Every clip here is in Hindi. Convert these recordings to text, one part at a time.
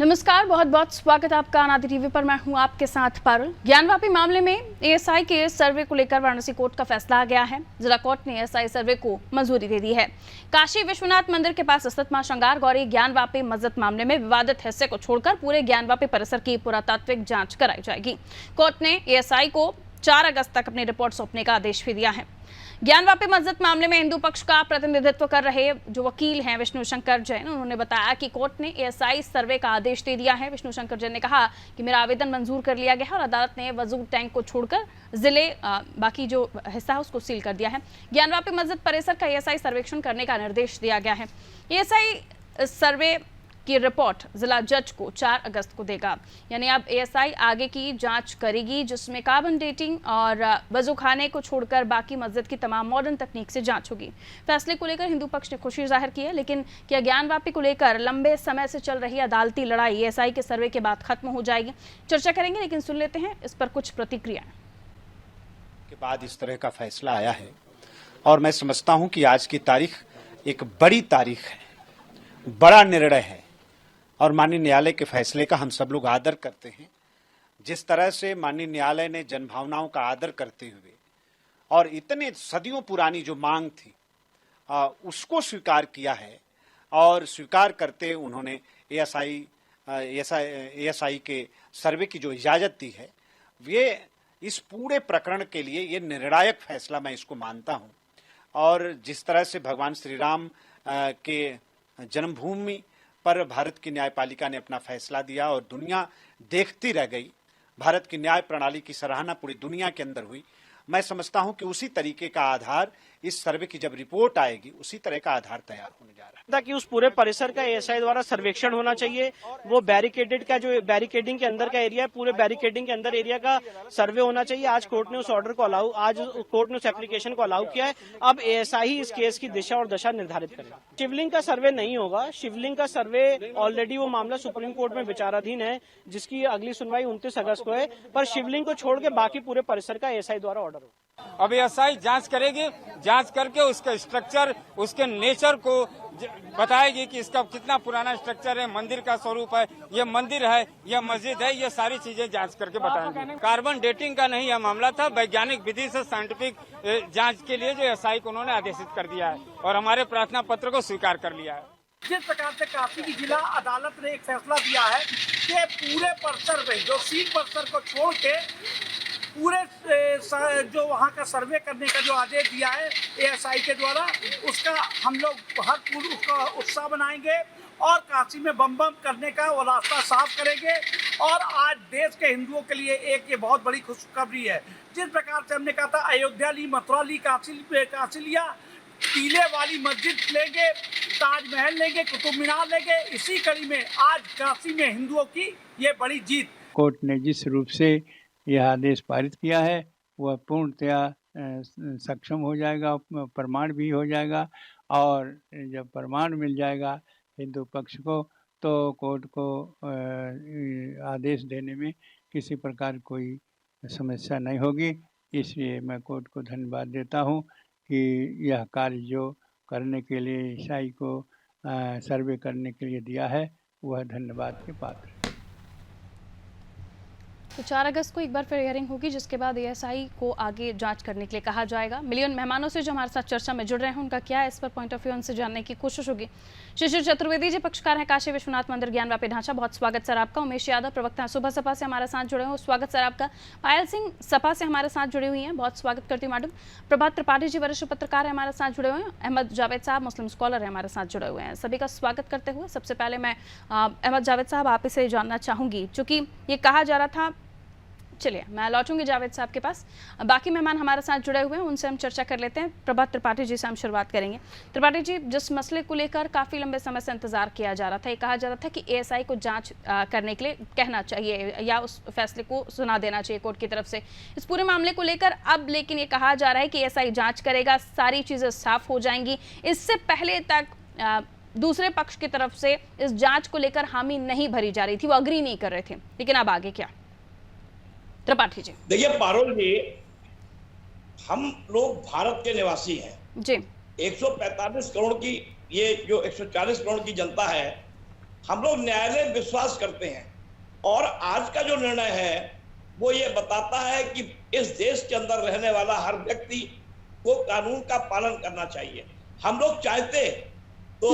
नमस्कार, बहुत बहुत स्वागत है आपका अनादि टीवी पर। मैं हूं आपके साथ पारुल। ज्ञानवापी मामले में एएसआई के सर्वे को लेकर वाराणसी कोर्ट का फैसला आ गया है। जिला कोर्ट ने एएसआई सर्वे को मंजूरी दे दी है। काशी विश्वनाथ मंदिर के पास स्थित मां श्रृंगार गौरी ज्ञानवापी मस्जिद मामले में विवादित हिस्से को छोड़कर पूरे ज्ञानवापी परिसर की पुरातात्विक जांच कराई जाएगी। कोर्ट ने एएसआई को 4 अगस्त तक अपनी रिपोर्ट सौंपने का आदेश भी दिया है। ज्ञानवापी मस्जिद मामले में हिंदू पक्ष का प्रतिनिधित्व कर रहे जो वकील हैं विष्णु शंकर जैन, उन्होंने बताया कि कोर्ट ने एएसआई सर्वे का आदेश दे दिया है। विष्णु शंकर जैन ने कहा कि मेरा आवेदन मंजूर कर लिया गया है और अदालत ने वजू टैंक को छोड़कर जिले बाकी जो हिस्सा है उसको सील कर दिया है। ज्ञानवापी मस्जिद परिसर का एएसआई सर्वेक्षण करने का निर्देश दिया गया है। एएसआई सर्वे की रिपोर्ट जिला जज को 4 अगस्त को देगा। यानी अब एएसआई आगे की जांच करेगी, जिसमें कार्बन डेटिंग और वजूखाने को छोड़कर बाकी मस्जिद की तमाम मॉडर्न तकनीक से जांच होगी। फैसले को लेकर हिंदू पक्ष ने खुशी जाहिर की है, लेकिन क्या ज्ञानवापी को लेकर लंबे समय से चल रही अदालती लड़ाई एएसआई के सर्वे के बाद खत्म हो जाएगी? चर्चा करेंगे, लेकिन सुन लेते हैं इस पर कुछ प्रतिक्रियाएं। के बाद इस तरह का फैसला आया है और मैं समझता हूं कि आज की तारीख एक बड़ी तारीख है, बड़ा निर्णय है और माननीय न्यायालय के फैसले का हम सब लोग आदर करते हैं। जिस तरह से माननीय न्यायालय ने जनभावनाओं का आदर करते हुए और इतने सदियों पुरानी जो मांग थी उसको स्वीकार किया है और स्वीकार करते उन्होंने एएसआई के सर्वे की जो इजाजत दी है, ये इस पूरे प्रकरण के लिए ये निर्णायक फैसला मैं इसको मानता हूं। और जिस तरह से भगवान श्री राम के जन्मभूमि पर भारत की न्यायपालिका ने अपना फैसला दिया और दुनिया देखती रह गई, भारत की न्याय प्रणाली की सराहना पूरी दुनिया के अंदर हुई। मैं समझता हूं कि उसी तरीके का आधार इस सर्वे की जब रिपोर्ट आएगी, उसी तरह का आधार तैयार होने जा रहा है। ताकि उस पूरे परिसर का एएसआई द्वारा सर्वेक्षण होना चाहिए। वो बैरिकेडेड का जो बैरिकेडिंग के अंदर का एरिया है, पूरे बैरिकेडिंग के अंदर एरिया का सर्वे होना चाहिए। आज कोर्ट ने उस ऑर्डर को आज कोर्ट ने उस एप्लीकेशन को अलाउ किया है। अब एएसआई ही इस केस की दिशा और दशा निर्धारित करेगा। शिवलिंग का सर्वे नहीं होगा। शिवलिंग का सर्वे ऑलरेडी वो मामला सुप्रीम कोर्ट में विचाराधीन है, जिसकी अगली सुनवाई 29 अगस्त को है। पर शिवलिंग को छोड़ के बाकी पूरे परिसर का एएसआई द्वारा ऑर्डर होगा। अब एएसआई जांच करेगी, जांच करके उसका स्ट्रक्चर, उसके नेचर को बताएगी कि इसका कितना पुराना स्ट्रक्चर है, मंदिर का स्वरूप है, ये मंदिर है, ये मस्जिद है, ये सारी चीजें जांच करके बताएंगे। कार्बन डेटिंग का नहीं यह मामला था, वैज्ञानिक विधि से साइंटिफिक जांच के लिए जो एएसआई को उन्होंने आदेशित कर दिया है और हमारे प्रार्थना पत्र को स्वीकार कर लिया है। जिस प्रकार से काशी की जिला अदालत ने एक फैसला दिया है कि पूरे परिसर में जो सील परिसर को छोड़ के पूरे जो वहाँ का सर्वे करने का जो आदेश दिया है एएसआई के द्वारा, उसका हम लोग हर पूर्व उसका उत्साह बनाएंगे और काशी में बम बम करने का वो रास्ता साफ करेंगे। और आज देश के हिंदुओं के लिए एक ये बहुत बड़ी खुशखबरी है। जिस प्रकार से हमने कहा था अयोध्या ली, मथुरा ली, काशी लिया, किले वाली मस्जिद लेंगे, ताजमहल लेंगे, कुतुब मीनार लेंगे, इसी कड़ी में आज काशी में हिंदुओं की ये बड़ी जीत। कोर्ट ने जिस रूप से यह आदेश पारित किया है वह पूर्णतया सक्षम हो जाएगा, प्रमाण भी हो जाएगा। और जब प्रमाण मिल जाएगा हिंदू पक्ष को, तो कोर्ट को आदेश देने में किसी प्रकार कोई समस्या नहीं होगी। इसलिए मैं कोर्ट को धन्यवाद देता हूं कि यह कार्य जो करने के लिए ईसाई को सर्वे करने के लिए दिया है वह धन्यवाद के पात्र है। तो 4 अगस्त को एक बार फिर हियरिंग होगी, जिसके बाद एएसआई को आगे जांच करने के लिए कहा जाएगा। मिलियन मेहमानों से जो हमारे साथ चर्चा में जुड़ रहे हैं, उनका क्या है इस पर पॉइंट ऑफ व्यू उनसे जानने की कोशिश होगी। शिशिर चतुर्वेदी जी पक्षकार हैं काशी विश्वनाथ मंदिर ज्ञानवापी ढांचा, बहुत स्वागत सर आपका। उमेश यादव प्रवक्ता हैं सुबह सपा से हमारे साथ जुड़े हुए, स्वागत सर आपका। पायल सिंह सपा से हमारे साथ जुड़ी हुई हैं, बहुत स्वागत करती हूँ मैडम। प्रभात त्रिपाठी जी वरिष्ठ पत्रकार हैं हमारे साथ जुड़े हुए हैं। अहमद जावेद साहब मुस्लिम स्कॉलर हैं हमारे साथ जुड़े हुए हैं। सभी का स्वागत करते हुए सबसे पहले मैं अहमद जावेद साहब आप इसे जानना चाहूँगी, चूँकि ये कहा जा रहा था, चलिए मैं लौटूंगी जावेद साहब के पास। बाकी मेहमान हमारे साथ जुड़े हुए हैं, उनसे हम चर्चा कर लेते हैं। प्रभात त्रिपाठी जी से हम शुरुआत करेंगे। त्रिपाठी जी, जिस मसले को लेकर काफ़ी लंबे समय से इंतजार किया जा रहा था, ये कहा जा रहा था कि एएसआई को जांच करने के लिए कहना चाहिए या उस फैसले को सुना देना चाहिए कोर्ट की तरफ से इस पूरे मामले को लेकर। अब लेकिन ये कहा जा रहा है कि एएसआई जाँच करेगा, सारी चीज़ें साफ हो जाएंगी। इससे पहले तक दूसरे पक्ष की तरफ से इस जाँच को लेकर हामी नहीं भरी जा रही थी, वो अग्री नहीं कर रहे थे, लेकिन अब आगे क्या? त्रिपाठी जी देखिए पारुल जी, हम लोग भारत के निवासी हैं जी। 145 करोड़ की ये जो 140 करोड़ की जनता है, हम लोग न्यायालय विश्वास करते हैं और आज का जो निर्णय है वो ये बताता है कि इस देश के अंदर रहने वाला हर व्यक्ति को कानून का पालन करना चाहिए। हम लोग चाहते तो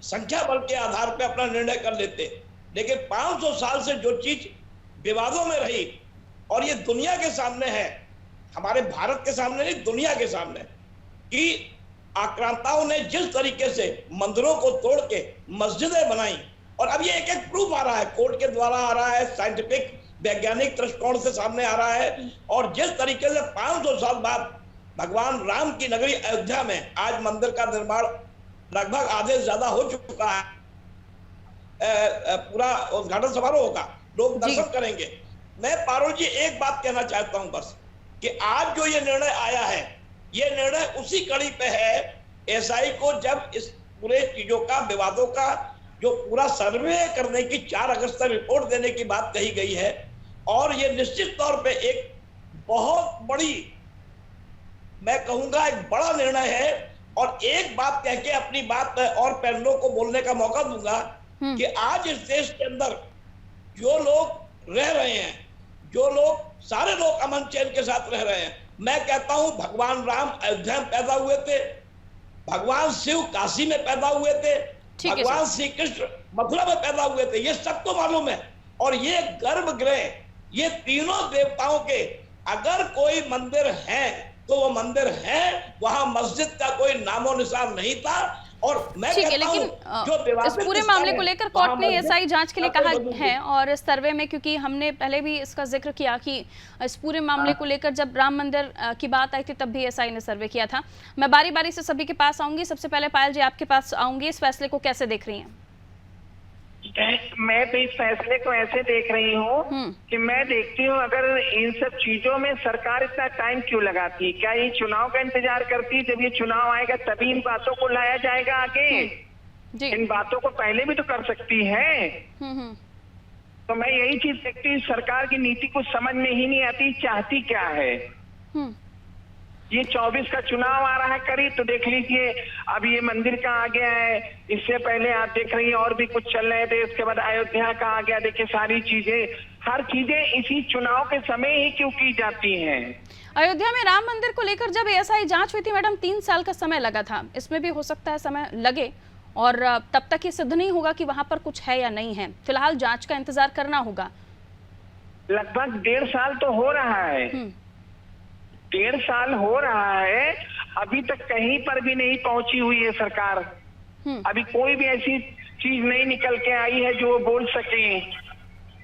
संख्या बल के आधार पर अपना निर्णय कर लेते, लेकिन 500 साल से जो चीज विवादों में रही और ये दुनिया के सामने है, हमारे भारत के सामने नहीं दुनिया के सामने, कि आक्रांताओं ने जिस तरीके से मंदिरों को तोड़ के मस्जिदें बनाई और अब ये एक एक प्रूफ आ रहा है, कोर्ट के द्वारा आ रहा है, साइंटिफिक वैज्ञानिक दृष्टिकोण से सामने आ रहा है। और जिस तरीके से 500 साल बाद भगवान राम की नगरी अयोध्या में आज मंदिर का निर्माण लगभग आधे से ज्यादा हो चुका है, पूरा उद्घाटन समारोह होगा, लोग दर्शन करेंगे। मैं पारुल जी एक बात कहना चाहता हूं बस, कि आज जो ये निर्णय आया है, ये निर्णय उसी कड़ी पे है एसआई को जब इस पूरे चीजों का, विवादों का जो पूरा सर्वे करने की 4 अगस्त तक रिपोर्ट देने की बात कही गई है। और ये निश्चित तौर पे एक बहुत बड़ी, मैं कहूंगा एक बड़ा निर्णय है। और एक बात कह के अपनी बात और पैनलों को बोलने का मौका दूंगा कि आज इस देश के अंदर जो लोग रह रहे हैं, जो लोग, सारे लोग अमन चैन के साथ रह रहे हैं। मैं कहता हूं भगवान राम अयोध्या में पैदा हुए थे, भगवान शिव काशी में पैदा हुए थे, भगवान श्री कृष्ण मथुरा में पैदा हुए थे, ये सबको मालूम है। और ये गर्भगृह, ये तीनों देवताओं के अगर कोई मंदिर है तो वो मंदिर है, वहां मस्जिद का कोई नामो निशान नहीं था। और मैं ठीक है, कहता लेकिन हूं जो इस पूरे मामले को लेकर कोर्ट ने एसआई जांच के लिए कहा है। और इस सर्वे में, क्योंकि हमने पहले भी इसका जिक्र किया कि इस पूरे मामले को लेकर जब राम मंदिर की बात आई थी तब भी एसआई ने सर्वे किया था। मैं बारी बारी से सभी के पास आऊंगी। सबसे पहले पायल जी आपके पास आऊंगी, इस फैसले को कैसे देख रही हैं? मैं तो इस फैसले को ऐसे देख रही हूँ कि मैं देखती हूँ अगर इन सब चीजों में सरकार इतना टाइम क्यों लगाती, क्या ये चुनाव का इंतजार करती? जब ये चुनाव आएगा तभी इन बातों को लाया जाएगा आगे। इन बातों को पहले भी तो कर सकती है। तो मैं यही चीज देखती हूँ, सरकार की नीति कुछ समझ में ही नहीं आती, चाहती क्या है। ये 24 का चुनाव आ रहा है करीब, तो देख लीजिए अब ये मंदिर का आ गया है, इससे पहले आप देख रही हैं और भी कुछ चल रहे थे, इसके बाद अयोध्या का आ गया। देखिए सारी चीजें, हर चीजें इसी चुनाव के समय ही क्यों की जाती हैं। अयोध्या में राम मंदिर को लेकर जब एएसआई जांच हुई थी मैडम, 3 साल का समय लगा था। इसमें भी हो सकता है समय लगे और तब तक ये सिद्ध नहीं होगा कि वहां पर कुछ है या नहीं है। फिलहाल जांच का इंतजार करना होगा। लगभग 1.5 साल तो हो रहा है, 1.5 साल हो रहा है, अभी तक कहीं पर भी नहीं पहुंची हुई है सरकार। अभी कोई भी ऐसी चीज नहीं निकल के आई है जो वो बोल सके।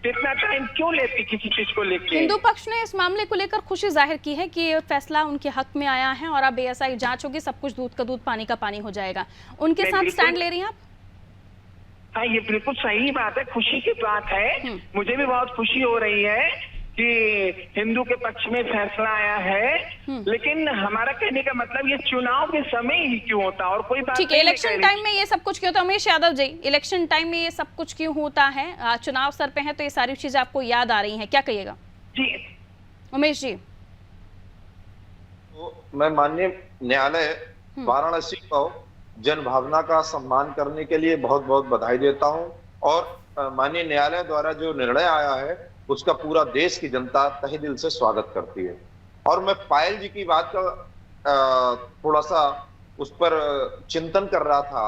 इतना टाइम क्यों लेती किसी चीज को लेकर? हिंदू पक्ष ने इस मामले को लेकर खुशी जाहिर की है कि ये फैसला उनके हक में आया है और अब एएसआई जांच होगी, सब कुछ दूध का दूध पानी का पानी हो जाएगा। उनके साथ स्टैंड ले रही हैं आप? हाँ, ये बिल्कुल सही बात है, खुशी की बात है। मुझे भी बहुत खुशी हो रही है कि हिंदू के पक्ष में फैसला आया है। लेकिन हमारा कहने का मतलब ये चुनाव के समय ही क्यों होता और कोई बात ठीक है, इलेक्शन टाइम में ये सब कुछ क्यों होता है? उमेश यादव जी, इलेक्शन टाइम में ये सब कुछ क्यों होता है? चुनाव सर पे है तो ये सारी चीजें आपको याद आ रही हैं, क्या कहिएगा जी उमेश जी? तो मैं माननीय न्यायालय वाराणसी को जन भावना का सम्मान करने के लिए बहुत बहुत बधाई देता हूं और माननीय न्यायालय द्वारा जो निर्णय आया है उसका पूरा देश की जनता तहे दिल से स्वागत करती है। और मैं पायल जी की बात का थोड़ा सा उस पर चिंतन कर रहा था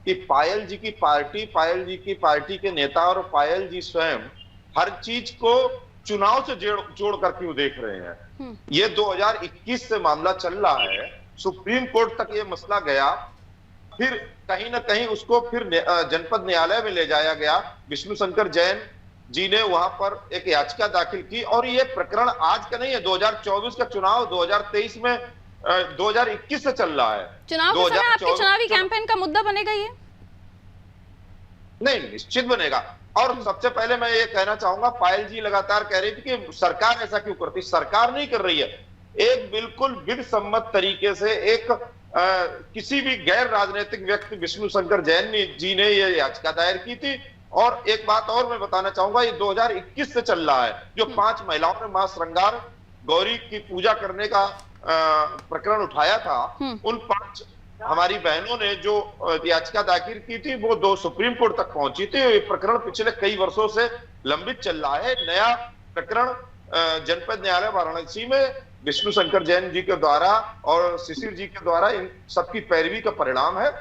कि पायल जी की पार्टी के नेता और पायल जी स्वयं हर चीज को चुनाव से जोड़ कर क्यों देख रहे हैं। ये 2021 से मामला चल रहा है, सुप्रीम कोर्ट तक ये मसला गया, फिर कहीं ना कहीं उसको फिर जनपद न्यायालय में ले जाया गया। विष्णु शंकर जैन जी ने वहां पर एक याचिका दाखिल की और ये प्रकरण आज का नहीं है, 2024 का चुनाव 2023 में 2021 से चल रहा है। चुनाव के समय आपके चुनावी कैंपेन का मुद्दा बनेगा ये? नहीं, निश्चित बनेगा। और सबसे पहले मैं ये कहना चाहूंगा, पायल जी लगातार कह रही थी कि सरकार ऐसा क्यों करती। सरकार नहीं कर रही है, एक बिल्कुल विधि सम्मत तरीके से एक किसी भी गैर राजनीतिक व्यक्ति विष्णु शंकर जैन जी ने ये याचिका दायर की थी। और एक बात और मैं बताना चाहूंगा, ये 2021 से चल रहा है। जो 5 महिलाओं ने मां श्रृंगार गौरी की पूजा करने का प्रकरण उठाया था, उन 5 हमारी बहनों ने जो याचिका दाखिल की थी वो 2 सुप्रीम कोर्ट तक पहुंची थी। ये प्रकरण पिछले कई वर्षों से लंबित चल रहा है। नया प्रकरण जनपद न्यायालय वाराणसी में विष्णु शंकर जैन जी के द्वारा और शिशिर जी के द्वारा इन सबकी पैरवी का परिणाम है।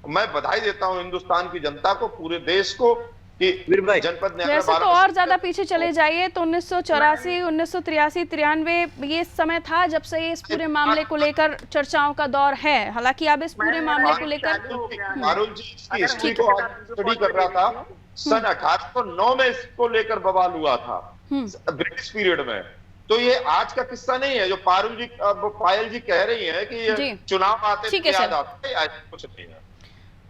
मैं बधाई देता हूं हिंदुस्तान की जनता को, पूरे देश को कि जनपद न्यायालय वैसे तो और ज्यादा पीछे चले जाइए तो 1984, 1983, 93 ये समय था जब से इस पूरे मामले को लेकर चर्चाओं का दौर है। हालांकि अब इस पूरे मामले को लेकर मारुल जी इसकी हिस्ट्री को स्टडी कर रहा था। सन 1809 में इसको लेकर बवाल हुआ था ब्रिटिश पीरियड में। तो ये आज का किस्सा नहीं है जो पायल जी कह रही है कि ये चुनाव आते याद आता है, कुछ नहीं है।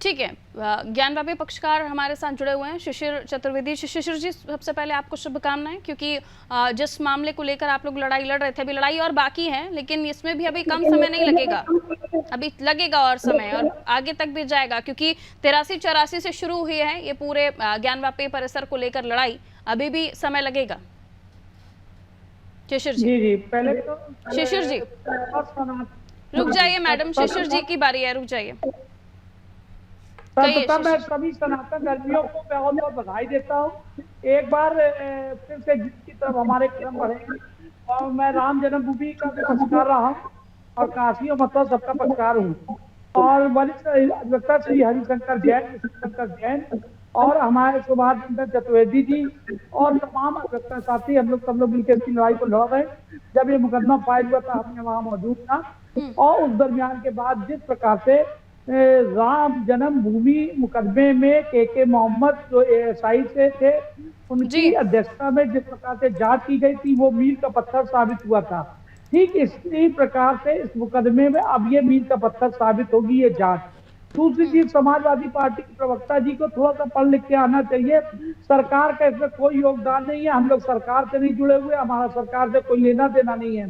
ठीक है, ज्ञानवापी पक्षकार हमारे साथ जुड़े हुए हैं शिशिर चतुर्वेदी। शिशिर जी, सबसे पहले आपको शुभकामनाएं, क्योंकि जिस मामले को लेकर आप लोग लड़ाई लड़ रहे थे, अभी लड़ाई और बाकी है, लेकिन इसमें भी अभी कम समय नहीं लगेगा, अभी लगेगा और समय, और आगे तक भी जाएगा, क्योंकि 83-84 से शुरू हुई है ये पूरे ज्ञानवापी परिसर को लेकर लड़ाई, अभी भी समय लगेगा। शिशिर जी, पहले तो शिशिर जी रुक जाइए, मैडम शिशिर जी की बारी है, रुक जाइए। मैं सभी सनातन धर्मियों को बहुत बहुत बधाई देता हूँ। एक बार फिर से की तरफ हमारे कदम बढ़ेंगे, और मैं राम जन्मभूमि का भी पक्षकार रहा हूँ और काशी और मथुरा सबका पक्षकार हूँ, और वरिष्ठ अधिवक्ता श्री हरिशंकर जैन और हमारे सुभाष चंद्र चतुर्वेदी जी और तमाम अधिवक्ता साथी, हम लोग सब लोग मिलकर इसकी लड़ाई को लड़ रहे। जब ये मुकदमा फाइल हुआ था हमने वहाँ मौजूद था, और उस दरमियान के बाद जिस प्रकार से राम जन्मभूमि मुकदमे में के मोहम्मद जो एएसआई से थे, उनकी अध्यक्षता में जिस प्रकार से जांच की गई थी, वो मील का पत्थर साबित हुआ था। ठीक इसी प्रकार से इस मुकदमे में अब ये मील का पत्थर साबित होगी ये जांच। दूसरी चीज, समाजवादी पार्टी के प्रवक्ता जी को थोड़ा सा पढ़ लिख के आना चाहिए। सरकार का इसमें कोई योगदान नहीं है, हम लोग सरकार से नहीं जुड़े हुए, हमारा सरकार से कोई लेना देना नहीं है।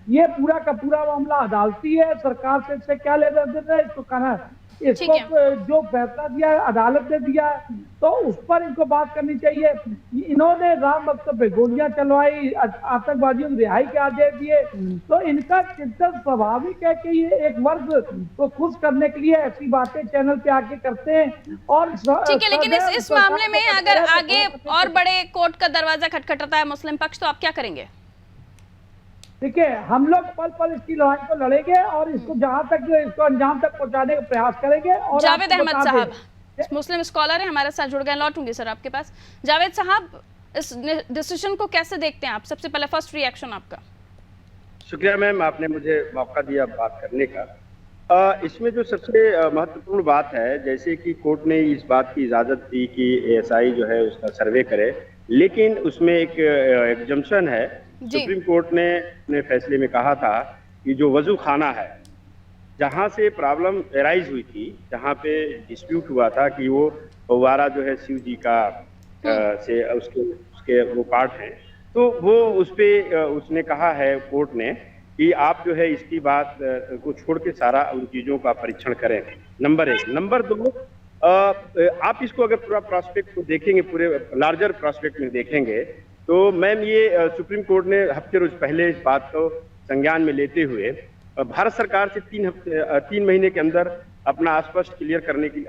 ये पूरा का पूरा मामला अदालती है, सरकार से इससे क्या लेना देना है, इसको कहना इसको जो फैसला दिया है अदालत ने दिया है, तो उस पर इनको बात करनी चाहिए। इन्होंने राम भक्त पे गोलियां चलवाई, आतंकवादियों को रिहाई के आदेश दिए, तो इनका चिंतन स्वाभाविक है कि ये एक वर्ग को खुश करने के लिए ऐसी बातें चैनल पे आके करते हैं। और ठीक है, लेकिन इस मामले में अगर आगे और बड़े कोर्ट का दरवाजा खटखटाता है मुस्लिम पक्ष, तो आप क्या करेंगे? देखिए, हम लोग पल पल इसकी लड़ाई को लड़ेंगे और इसको जहां तक इसको अंजाम तक पहुंचाने का प्रयास करेंगे। और जावेद अहमद साहब मुस्लिम स्कॉलर है, हमारे साथ जुड़ गए, लौटूंगी सर आपके पास। जावेद साहब, इस डिसीजन को कैसे देखते हैं आप? सबसे पहले फर्स्ट रिएक्शन आपका। शुक्रिया मैम, आपने मुझे मौका दिया बात करने का। इसमें जो सबसे महत्वपूर्ण बात है, जैसे कि कोर्ट ने इस बात की इजाजत दी कि एएसआई जो है उसका सर्वे करे, लेकिन उसमें एक एग्जम्पशन है। सुप्रीम कोर्ट ने अपने फैसले में कहा था कि जो वजू खाना है, जहाँ से प्रॉब्लम एराइज हुई थी, जहाँ पे डिस्प्यूट हुआ था कि वो फव्वारा जो है शिव जी का से उसके वो पार्ट हैं, तो वो उस पे उसने कहा है कोर्ट ने कि आप जो है इसकी बात को छोड़ के सारा उन चीज़ों का परीक्षण करें। नंबर 1। नंबर 2, आप इसको अगर पूरा प्रॉस्पेक्ट को देखेंगे, पूरे लार्जर प्रॉस्पेक्ट में देखेंगे, तो मैम ये सुप्रीम कोर्ट ने हफ्ते रोज पहले इस बात को संज्ञान में लेते हुए भारत सरकार से 3 महीने के अंदर अपना स्पष्ट क्लियर करने की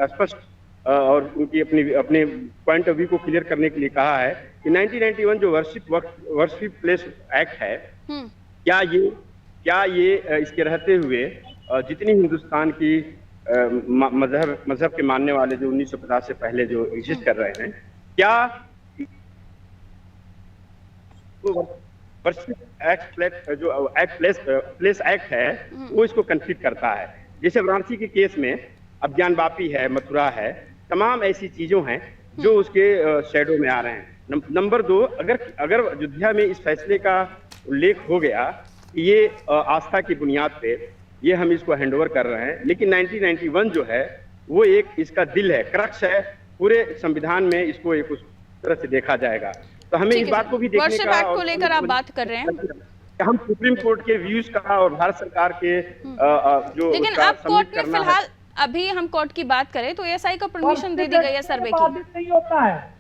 और उनकी अपने पॉइंट ऑफ व्यू को क्लियर करने के लिए कहा है कि 1991 जो वर्शिप प्लेस एक्ट है, क्या ये इसके रहते हुए जितनी हिंदुस्तान की मजहब के मानने वाले जो 1950 से पहले जो एग्जिस्ट कर रहे हैं, क्या प्लेस एक्ट है वो इसको कन्फ्लिक्ट करता है। जैसे वाराणसी के केस में अब ज्ञानवापी है, मथुरा है, तमाम ऐसी चीजों हैं जो उसके शेडो में आ रहे हैं। नंबर 2, अगर अयोध्या में इस फैसले का उल्लेख हो गया कि ये आस्था की बुनियाद पे ये हम इसको हैंडओवर कर रहे हैं, लेकिन 1991 जो है वो एक इसका दिल है, क्रक्स है पूरे संविधान में, इसको एक उस तरह से देखा जाएगा। तो हमें इस बात को भी देखने का को लेकर आप बात कर रहे हैं, हम सुप्रीम कोर्ट के व्यूज का और भारत सरकार के जो, लेकिन अब कोर्ट में फिलहाल अभी हम कोर्ट की बात करें तो एएसआई को परमिशन दे दी गई है सर्वे की। नहीं होता है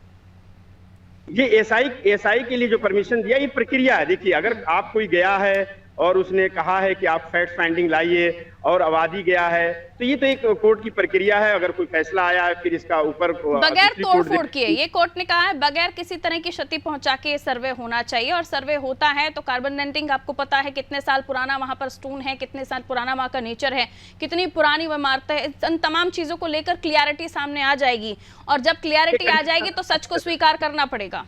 ये एएसआई के लिए जो परमिशन दिया, ये प्रक्रिया है। देखिए, अगर आप कोई गया है और उसने कहा है कि आप फैक्ट फाइंडिंग लाइए और आबादी गया है, तो ये तो एक कोर्ट की प्रक्रिया है। अगर कोई फैसला आया है फिर इसका ऊपर बगैर तोड़फोड़ किए, ये कोर्ट ने कहा है बगैर किसी तरह की क्षति पहुंचा के ये सर्वे होना चाहिए, और सर्वे होता है तो कार्बन डेटिंग आपको पता है कितने साल पुराना वहां पर स्टोन है, कितने साल पुराना वहां का नेचर है, कितनी पुरानी वो इमारतें है, इन तमाम चीजों को लेकर क्लियरिटी सामने आ जाएगी, और जब क्लियरिटी आ जाएगी तो सच को स्वीकार करना पड़ेगा।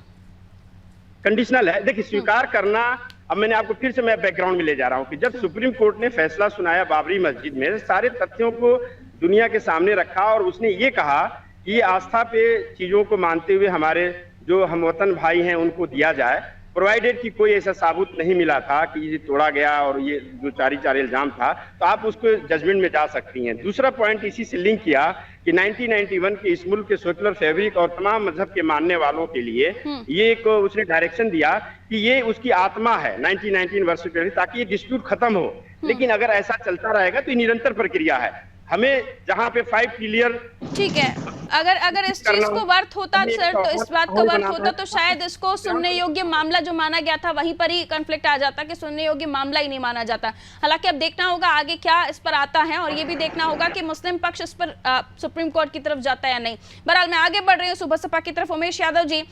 कंडीशनल है, देखिए स्वीकार करना, अब मैंने आपको फिर से मैं बैकग्राउंड में ले जा रहा हूं कि जब सुप्रीम कोर्ट ने फैसला सुनाया बाबरी मस्जिद में, सारे तथ्यों को दुनिया के सामने रखा और उसने ये कहा कि ये आस्था पे चीजों को मानते हुए हमारे जो हमवतन भाई हैं उनको दिया जाए, प्रोवाइडेड कि कोई ऐसा साबुत नहीं मिला था कि ये तोड़ा गया और ये जो चार इल्जाम था, तो आप उसको जजमेंट में जा सकती हैं। दूसरा पॉइंट इसी से लिंक किया कि 1991 के इस मुल्क के सेक्युलर फैब्रिक और तमाम मजहब के मानने वालों के लिए ये एक उसने डायरेक्शन दिया कि ये उसकी आत्मा है 1919 वर्ष से पहले, ताकि ये डिस्प्यूट खत्म हो। लेकिन अगर ऐसा चलता रहेगा तो ये निरंतर प्रक्रिया है। हमें जहां पे 5 क्लियर, ठीक है, अगर इस चीज को वर्थ होता सर, तो इस बात का वर्थ होता तो शायद इसको सुनने योग्य मामला जो माना गया था वहीं पर ही कॉन्फ्लिक्ट आ जाता कि सुनने योग्य मामला ही नहीं माना जाता। हालांकि अब देखना होगा आगे क्या इस पर आता है, और ये भी देखना होगा कि मुस्लिम पक्ष इस पर सुप्रीम कोर्ट की तरफ जाता है या नहीं। बहरहाल मैं आगे बढ़ रही हूँ सुबह सपा की तरफ। उमेश यादव जी,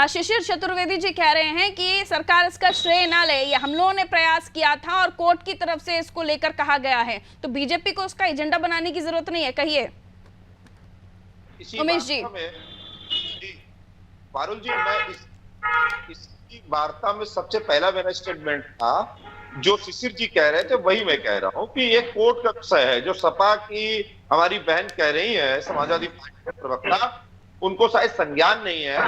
शिशिर चतुर्वेदी जी कह रहे हैं कि सरकार इसका श्रेय ना ले, ये हम लोगों ने प्रयास किया था और कोर्ट की तरफ से इसको लेकर कहा गया है, तो बीजेपी को उसका एजेंडा बनाने की जरूरत नहीं है, कहिए उमेश जी। पारुल जी, मैं इसकी वार्ता में सबसे पहला मेरा स्टेटमेंट था, जो शिशिर जी कह रहे थे वही मैं कह रहा हूं कि ये कोर्ट का विषय है। जो सपा की हमारी बहन कह रही है, समाजवादी पार्टी के प्रवक्ता, उनको शायद संज्ञान नहीं है,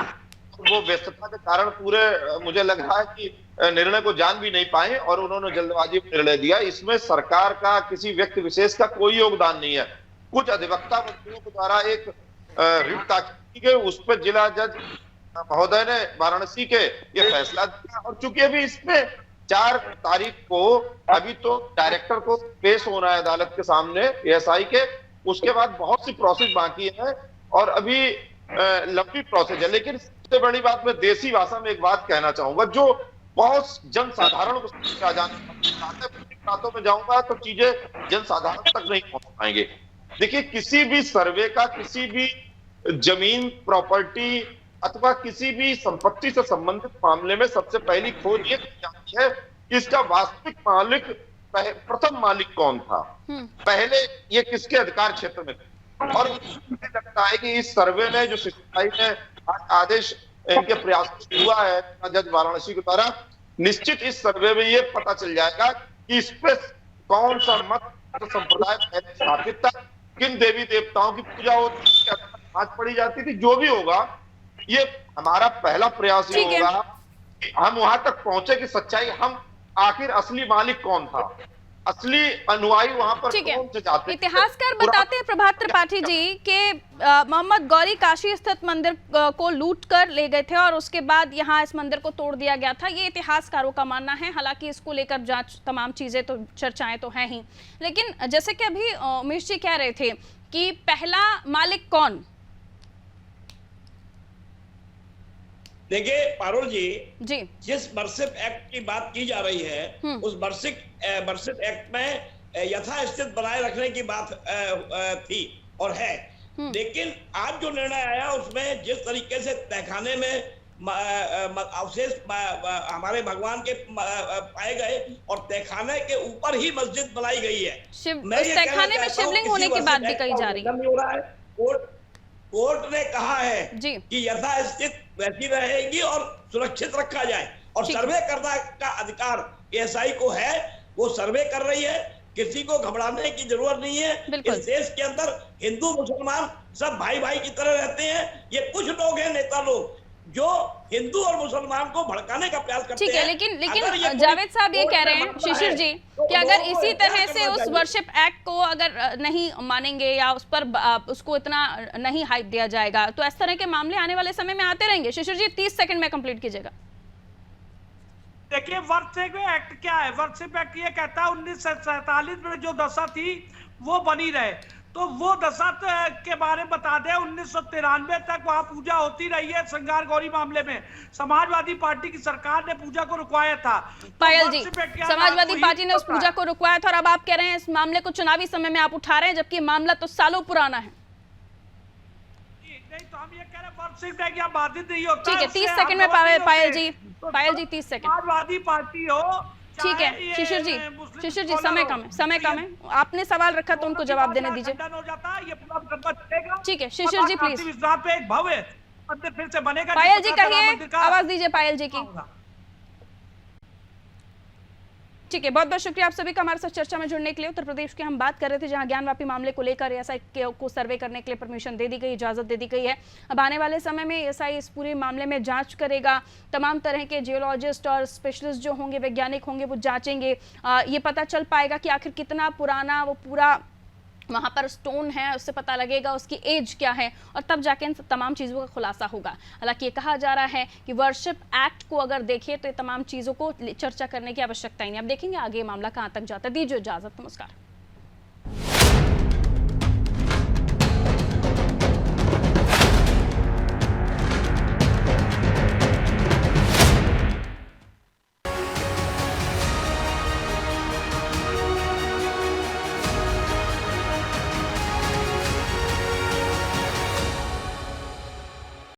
वो व्यस्तता के कारण पूरे मुझे लग रहा है कि निर्णय को जान भी नहीं पाए और उन्होंने जल्दबाजी में निर्णय दिया। इसमें सरकार का, किसी व्यक्ति विशेष का कोई योगदान नहीं है। कुछ अधिवक्ता वकीलों के द्वारा एक रिट दाखिल की गई, उस पर जिला जज महोदय ने वाराणसी के ये फैसला दिया, और चूंकि अभी इसमें 4 तारीख को अभी तो डायरेक्टर को पेश होना है अदालत के सामने एएसआई के, उसके बाद बहुत सी प्रोसेस बाकी है और अभी लंबी प्रोसेस है। लेकिन सबसे बड़ी बात, मैं देसी भाषा में एक बात कहना चाहूंगा जो बहुत जनसाधारण को समझ आ जाने, बातों में जाऊंगा तो चीजें जनसाधारण तक नहीं पहुंच पाएंगे। देखिए, किसी भी सर्वे का, किसी भी जमीन प्रॉपर्टी अथवा किसी भी संपत्ति से संबंधित मामले में सबसे पहली खोज ये की जाती है कि इसका वास्तविक मालिक, प्रथम मालिक कौन था, पहले ये किसके अधिकार क्षेत्र में था। और मुझे लगता है कि इस सर्वे ने, जो सीबीआई ने आदेश इनके प्रयास हुआ है जज वाराणसी के द्वारा, निश्चित इस सर्वे में ये पता चल जाएगा कि इस पे कौन सा मत संप्रदाय पहले स्थापित था, किन देवी देवताओं की पूजा होती थी, आज पड़ी जाती थी। जो भी होगा, ये हमारा पहला प्रयास ये होगा कि हम वहां तक पहुंचे कि सच्चाई, हम आखिर असली मालिक कौन था, असली अनुयायी वहां पर कौन से जाते। इतिहासकार बताते हैं प्रभात त्रिपाठी जी के मोहम्मद गौरी काशी स्थित मंदिर को लूट कर ले गए थे और उसके बाद यहाँ इस मंदिर को तोड़ दिया गया था, ये इतिहासकारों का मानना है। हालांकि इसको लेकर जांच, तमाम चीजें तो, चर्चाएं तो हैं ही, लेकिन जैसे कि अभी उमेश जी कह रहे थे कि पहला मालिक कौन। देखिए पारुल जी, जिस बर्सिप एक्ट की बात की जा रही है, उस बर्सिप एक्ट में यथास्थिति बनाए रखने की बात थी और है। लेकिन आज जो निर्णय आया उसमें जिस तरीके से तहखाने में अवशेष हमारे भगवान के पाए गए और तहखाने के ऊपर ही मस्जिद बनाई गई है, तहखाने में शिवलिंग होने की बात भी कही जा रही है। कोर्ट ने कहा है कि यथास्थिति वैसी रहेगी और सुरक्षित रखा जाए, और सर्वे करने का अधिकार एएसआई को है, वो सर्वे कर रही है। किसी को घबराने की जरूरत नहीं है। इस देश के अंदर हिंदू मुसलमान सब भाई भाई की तरह रहते हैं। ये कुछ लोग हैं, नेता लोग, जो हिंदू और मुसलमान को भड़काने का प्रयास करते हैं। ठीक है, लेकिन जावेद साहब ये कह रहे हैं, शिशिर जी, कि अगर इसी तरह से उस वर्शिप एक्ट को अगर नहीं मानेंगे या उस पर उसको इतना नहीं हाइप दिया जाएगा, तो इस तरह के मामले आने वाले समय में आते रहेंगे। शिशिर जी 30 सेकंड में कंप्लीट कीजिएगा। देखिए, वर्शिप एक्ट क्या है? वर्शिप एक्ट ये कहता है 1947 में जो दशा थी वो बनी रहे। तो वो दशा के बारे में बता दें। 1993 तक वहां पूजा होती रही है श्रृंगार गौरी मामले में। समाजवादी पार्टी की सरकार ने पूजा को रुकवाया था। पायल जी, समाजवादी पार्टी ने उस पूजा को रुकवाया था और अब आप कह रहे हैं इस मामले को चुनावी समय में आप उठा रहे हैं, जबकि मामला तो सालों पुराना है। नहीं तो हम ये कह रहे हैं वर्षिप है कि आप बाधित नहीं होता। ठीक है, 30 सेकंड में पायल जी 30 सेकंड। समाजवादी पार्टी हो, ठीक है शिशिर जी समय कम है। आपने सवाल रखा तो उनको जवाब देने दीजिए। ठीक है शिशिर जी प्लीज। पे एक भव्य मंदिर फिर से बनेगा। पायल जी कहिए, आवाज दीजिए पायल जी की। ठीक है, बहुत बहुत शुक्रिया आप सभी का हमारे साथ चर्चा में जुड़ने के लिए। उत्तर प्रदेश की हम बात कर रहे थे जहां ज्ञानवापी मामले को लेकर एएसआई को सर्वे करने के लिए परमिशन दे दी गई, इजाजत दे दी गई है। अब आने वाले समय में एएसआई इस पूरे मामले में जांच करेगा। तमाम तरह के जियोलॉजिस्ट और स्पेशलिस्ट जो होंगे, वैज्ञानिक होंगे, वो जांचेंगे। ये पता चल पाएगा कि आखिर कितना पुराना वो पूरा वहां पर स्टोन है, उससे पता लगेगा उसकी एज क्या है और तब जाके इन तमाम चीजों का खुलासा होगा। हालांकि ये कहा जा रहा है कि वर्शिप एक्ट को अगर देखें तो ये तमाम चीजों को चर्चा करने की आवश्यकता ही नहीं। अब देखेंगे आगे मामला कहां तक जाता है। दीजिए इजाजत, नमस्कार।